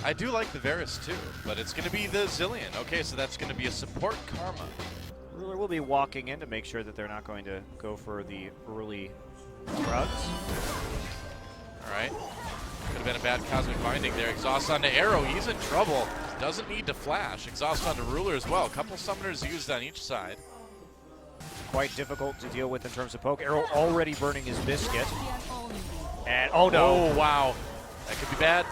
I do like the Varus too, but it's going to be the Zilean. Okay, so that's going to be a support Karma. Ruler will be walking in to make sure that they're not going to go for the early drugs. All right. Could have been a bad Cosmic Binding there. Exhaust onto Arrow. He's in trouble. Doesn't need to flash. Exhaust onto Ruler as well. A couple summoners used on each side. Quite difficult to deal with in terms of poke. Arrow already burning his biscuit. And oh no. Oh wow. That could be bad.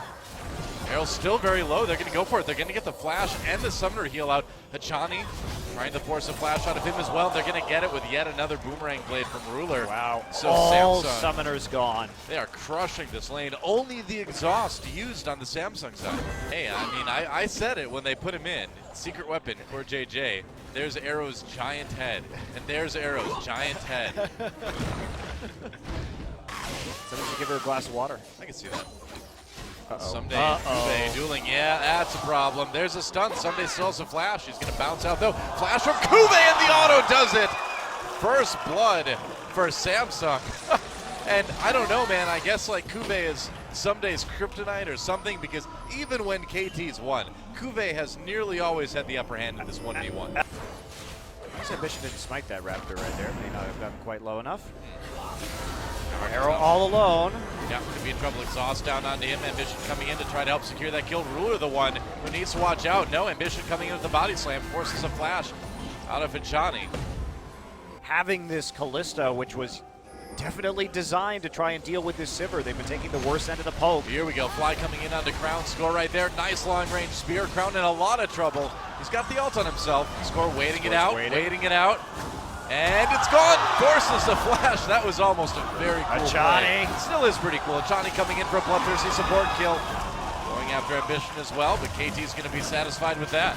Arrow's still very low. They're going to go for it. They're going to get the flash and the summoner heal out. Hachani trying to force a flash out of him as well. They're going to get it with yet another boomerang blade from Ruler. Wow. So all Samsung, summoners gone. They are crushing this lane. Only the exhaust used on the Samsung side. Hey, I mean, I said it when they put him in. Secret weapon, CoreJJ. There's Arrow's giant head. And there's Arrow's giant head. Someone should give her a glass of water. I can see that. Uh-oh. Ssumday and CuVee dueling. Yeah, that's a problem. There's a stun. Ssumday still has a flash. He's going to bounce out, though. Flash from CuVee, and the auto does it. First blood for Samsung. And I don't know, man. I guess like CuVee is Ssumday's kryptonite or something, because even when KT's won, CuVee has nearly always had the upper hand in this 1v1. Ambition didn't smite that Raptor right there. May not have gotten quite low enough. Arrow all alone. Yeah, could be in trouble. Exhaust down onto him. Ambition coming in to try to help secure that kill. Ruler the one who needs to watch out. No, Ambition coming in with the body slam. Forces a flash out of Hachani. Having this Kalista, which was definitely designed to try and deal with this Sivir. They've been taking the worst end of the poke. Here we go. Fly coming in onto Crown. Score right there. Nice long range spear. Crown in a lot of trouble. He's got the ult on himself. Score waiting it out. Waiting it out. And it's gone. Forces the flash. That was almost a very cool Hachani. play. It still is pretty cool. Hachani coming in for a bloodthirsty support kill. Going after Ambition as well, but KT's going to be satisfied with that.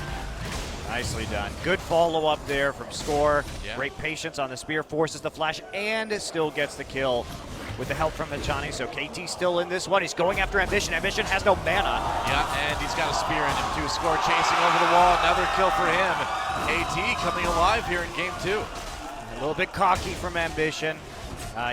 Nicely done. Good follow-up there from Score. Yeah. Great patience on the spear. Forces the flash and still gets the kill with the help from Hachani. So KT still in this one. He's going after Ambition. Ambition has no mana. Yeah, and he's got a spear in him too. Score chasing over the wall. Another kill for him. KT coming alive here in game 2. A little bit cocky from Ambition.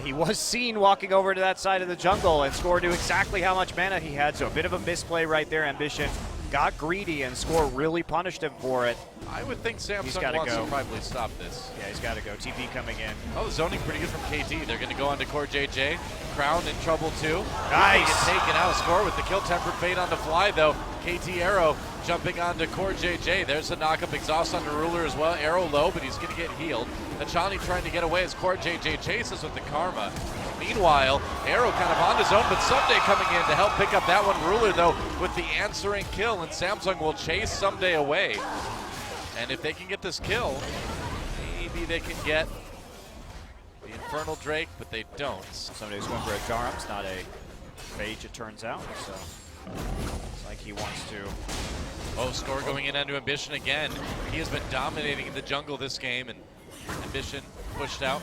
He was seen walking over to that side of the jungle, and Score knew exactly how much mana he had, so a bit of a misplay right there. Ambition got greedy, and Score really punished him for it. I would think Samsung wants to probably stop this. Yeah, he's got to go. TP coming in. Oh, the zoning pretty good from KT. They're going to go on to CoreJJ. Crown in trouble too. Nice. Get taken out. Score with the kill. Tempered Fate on the fly though. KT Arrow jumping onto CoreJJ. There's a knock-up. Exhaust on the Ruler as well. Arrow low, but he's going to get healed. Hachani trying to get away as CoreJJ chases with the Karma. Meanwhile, Arrow kind of on his own, but Ssumday coming in to help pick up that one. Ruler though with the answering kill, and Samsung will chase Ssumday away. And if they can get this kill, maybe they can get the Infernal Drake, but they don't. Somebody's going for a Garum. It's not a Phage, it turns out. So it's like he wants to. Oh, Score going in onto Ambition again. He has been dominating in the jungle this game, and Ambition pushed out.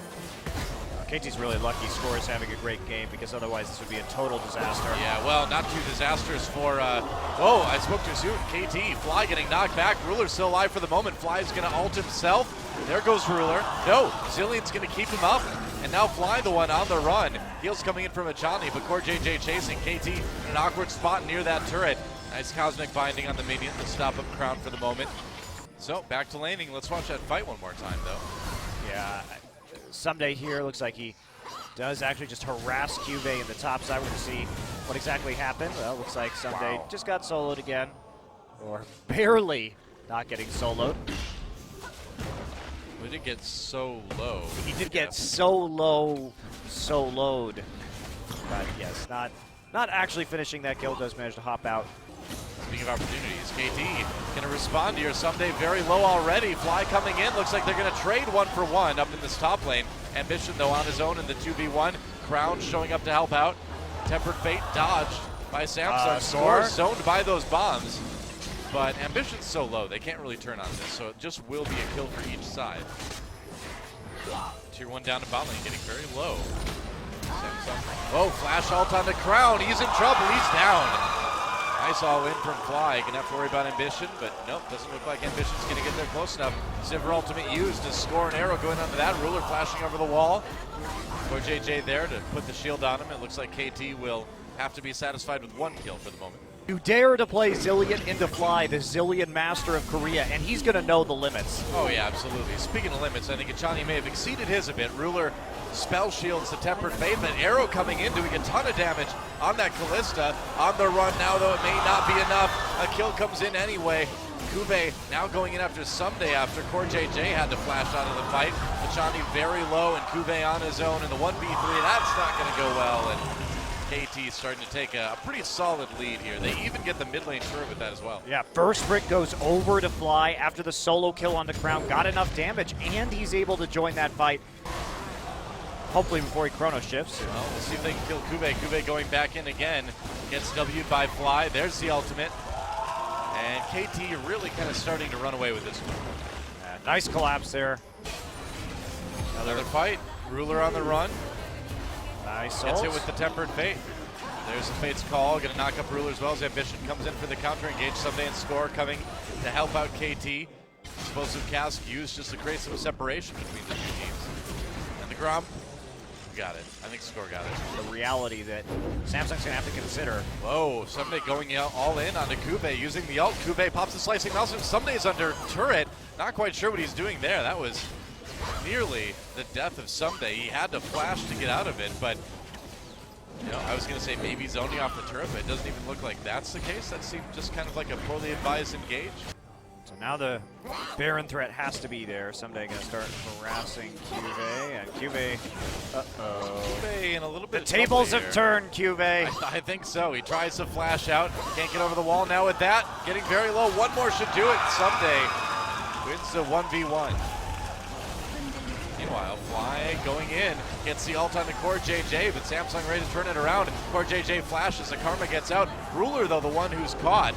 KT's really lucky. Score is having a great game, because otherwise this would be a total disaster. Yeah, well, not too disastrous for, whoa, I spoke too soon. KT, Fly getting knocked back. Ruler's still alive for the moment. Fly's gonna ult himself. There goes Ruler. No, Zilean's gonna keep him up. And now Fly the one on the run. Heals coming in from Hachani, but CoreJJ chasing KT in an awkward spot near that turret. Nice Cosmic Binding on the minion to stop up Crown for the moment. So, back to laning. Let's watch that fight one more time, though. Yeah. Ssumday here looks like he does actually just harass CuVee in the top side. We're going to see what exactly happened. Well, looks like Ssumday just got soloed again, or barely not getting soloed. We did get so low. He did get so low, soloed. But yes, not actually finishing that kill. Does manage to hop out. Speaking of opportunities, KT going to respond here. Ssumday very low already. Fly coming in. Looks like they're going to trade 1-for-1 up in this top lane. Ambition, though, on his own in the 2v1. Crown showing up to help out. Tempered Fate dodged by Samsung. Score zoned by those bombs. But Ambition's so low, they can't really turn on this. So it just will be a kill for each side. Tier 1 down to bot lane, getting very low. Samsung. Oh, flash ult on the Crown. He's in trouble. He's down. Nice all in from Fly. Gonna have to worry about Ambition, but nope, doesn't look like Ambition's gonna get there close enough. Sivir ultimate used to Score an arrow going onto that. Ruler flashing over the wall. CoreJJ there to put the shield on him. It looks like KT will have to be satisfied with 1 kill for the moment. You dare to play Zilean into Fly, the Zilean master of Korea, and he's going to know the limits. Oh yeah, absolutely. Speaking of limits, I think Hachani may have exceeded his a bit. Ruler spell shields the Tempered Fate, but Arrow coming in doing a ton of damage on that Kalista. On the run now, though, it may not be enough. A kill comes in anyway. CuVee now going in after Ssumday after CoreJJ had to flash out of the fight. Hachani very low and CuVee on his own in the 1v3. That's not going to go well. And KT starting to take a pretty solid lead here. They even get the mid lane turret with that as well. Yeah, first brick goes over to Fly after the solo kill on the Crown. Got enough damage, and he's able to join that fight. Hopefully before he chrono shifts. Well, we'll see if they can kill CuVee. CuVee going back in again. Gets W'd by Fly. There's the ultimate. And KT really kind of starting to run away with this one. Yeah, nice collapse there. Another fight. Ruler on the run. Nice Gets ult. hit with the Tempered Fate. There's the Fate's call. Going to knock up Ruler as well as Ambition comes in for the counter engage. Ssumday and Score coming to help out KT. Explosive cask used just to create some separation between the two teams. And the Grom got it. I think Score got it. The reality that Samsung's going to have to consider. Whoa, Ssumday going out all in onto CuVee using the ult. CuVee pops the slicing mouse and Ssumday's under turret. Not quite sure what he's doing there. That was nearly the death of Ssumday. He had to flash to get out of it, but you know, I was going to say maybe zoning off the turret, but it doesn't even look like that's the case. That seemed just kind of like a poorly advised engage. So now the Baron threat has to be there. Ssumday going to start harassing CuVee, and CuVee, CuVee in a little bit the tables have turned, CuVee. I think so. He tries to flash out. Can't get over the wall now with that. Getting very low. One more should do it. Ssumday wins the 1v1. Meanwhile, Fly going in, gets the ult on the CoreJJ, but Samsung ready to turn it around. CoreJJ flashes, the Karma gets out. Ruler, though, the one who's caught.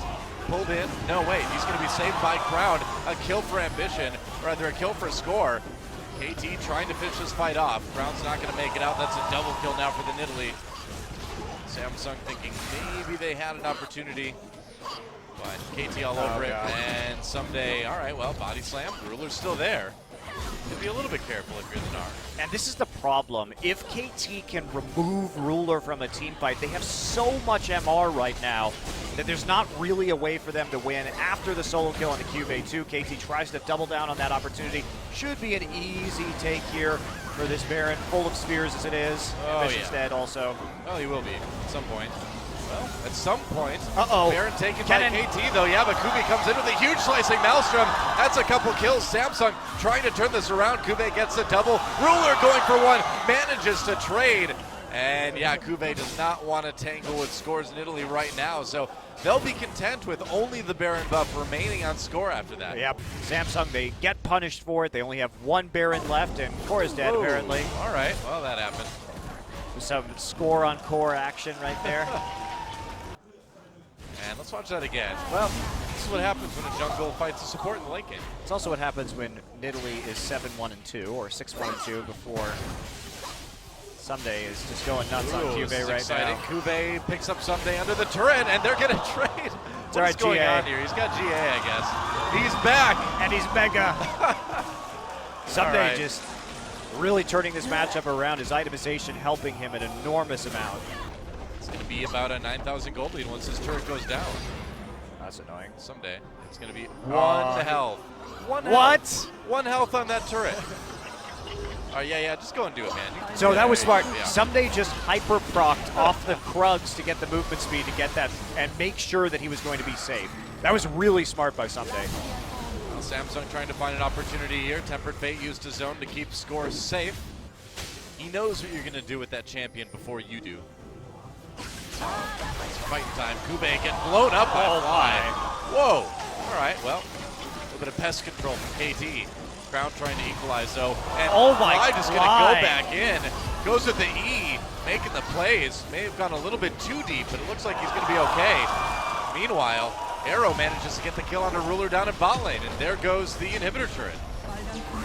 Pulled in, no wait, he's going to be saved by Crown. A kill for Ambition, or rather a kill for Score. KT trying to finish this fight off. Crown's not going to make it out. That's a double kill now for the Nidalee. Samsung thinking maybe they had an opportunity, but KT all over it, and Ssumday, all right, well, body slam. Ruler's still there. To be a little bit careful if you're the Gnar. And this is the problem. If KT can remove Ruler from a team fight, they have so much MR right now that there's not really a way for them to win. After the solo kill on the CuVee 2, KT tries to double down on that opportunity. Should be an easy take here for this Baron, full of spheres as it is. Ambition's dead also. Well, he will be at some point. Well, at some point, Baron taken Kennen. by KT though. Yeah, but CuVee comes in with a huge slicing maelstrom. That's a couple kills. Samsung trying to turn this around. CuVee gets a double. Ruler going for one, manages to trade. And yeah, CuVee does not want to tangle with Score's Nidalee right now. So they'll be content with only the Baron buff remaining on Score after that. Yep, Samsung, they get punished for it. They only have one Baron left, and Core is dead apparently. All right, well that happened. Some Score on Core action right there. And let's watch that again. Well, this is what happens when a jungle fights a support in the late game. It's also what happens when Nidalee is 7-1-2 or 6-1-2 before Ssumday is just going nuts on CuVee right now. CuVee picks up Ssumday under the turret, and they're going to trade. What's going on here? He's got GA, I guess. He's back. And he's mega. Ssumday just really turning this matchup around. His itemization helping him an enormous amount. It's going to be about a 9,000 gold lead once this turret goes down. That's annoying. Someday it's going to be one health. One health on that turret. Yeah, just go and do it, man. So that was smart. Ssumday just hyper-procced off the Krugs to get the movement speed to get that and make sure that he was going to be safe. That was really smart by Ssumday. Well, Samsung trying to find an opportunity here. Tempered Fate used to zone to keep Score safe. He knows what you're going to do with that champion before you do. It's fighting time. CuVee getting blown up by Fly. Whoa. All right, well, a little bit of pest control from KT. Crown trying to equalize, though. And Fly just going to go back in. Goes with the E, making the plays. May have gone a little bit too deep, but it looks like he's going to be okay. Meanwhile, Arrow manages to get the kill on a Ruler down in bot lane, and there goes the inhibitor turret.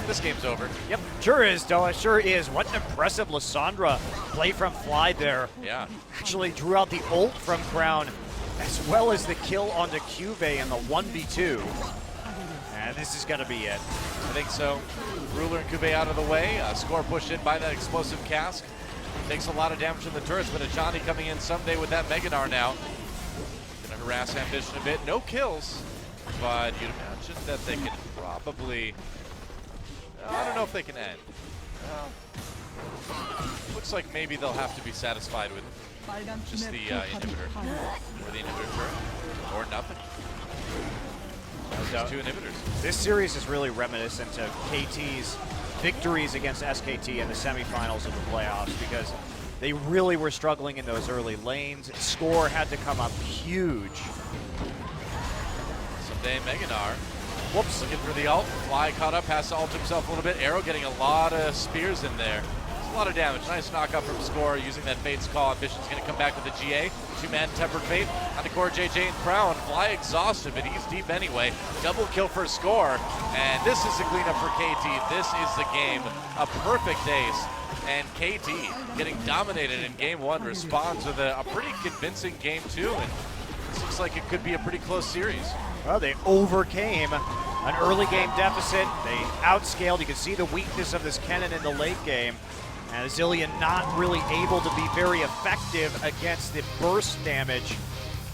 This game's over. Yep, sure is, Doa, sure is. What an impressive Lissandra play from Fly there. Yeah. Actually drew out the ult from Crown, as well as the kill onto CuVee in the 1v2. And this is going to be it. I think so. Ruler and CuVee out of the way. Score pushed in by that explosive cask. Takes a lot of damage from the turrets, but Hachani coming in Ssumday with that Mega Gnar now. Gonna harass Ambition a bit. No kills, but you'd imagine that they can probably, I don't know if they can end. Looks like maybe they'll have to be satisfied with just the inhibitor, or the inhibitor turret, or nothing. Just 2 inhibitors. This series is really reminiscent of KT's victories against SKT in the semifinals of the playoffs, because they really were struggling in those early lanes. Score had to come up huge. Ssumday Gnar. Whoops, looking for the ult. Fly caught up, has to ult himself a little bit. Arrow getting a lot of spears in there. It's a lot of damage. Nice knock up from Score using that Fate's Call. Ambition's going to come back with the GA. 2-man Tempered Fate onto CoreJJ and Crown. Fly exhausted, but he's deep anyway. Double kill for Score. And this is the cleanup for KT. This is the game. A perfect ace. And KT getting dominated in game 1 responds with a pretty convincing game 2. And this looks like it could be a pretty close series. Well, they overcame an early game deficit. They outscaled. You can see the weakness of this Kennen in the late game. And Zilean not really able to be very effective against the burst damage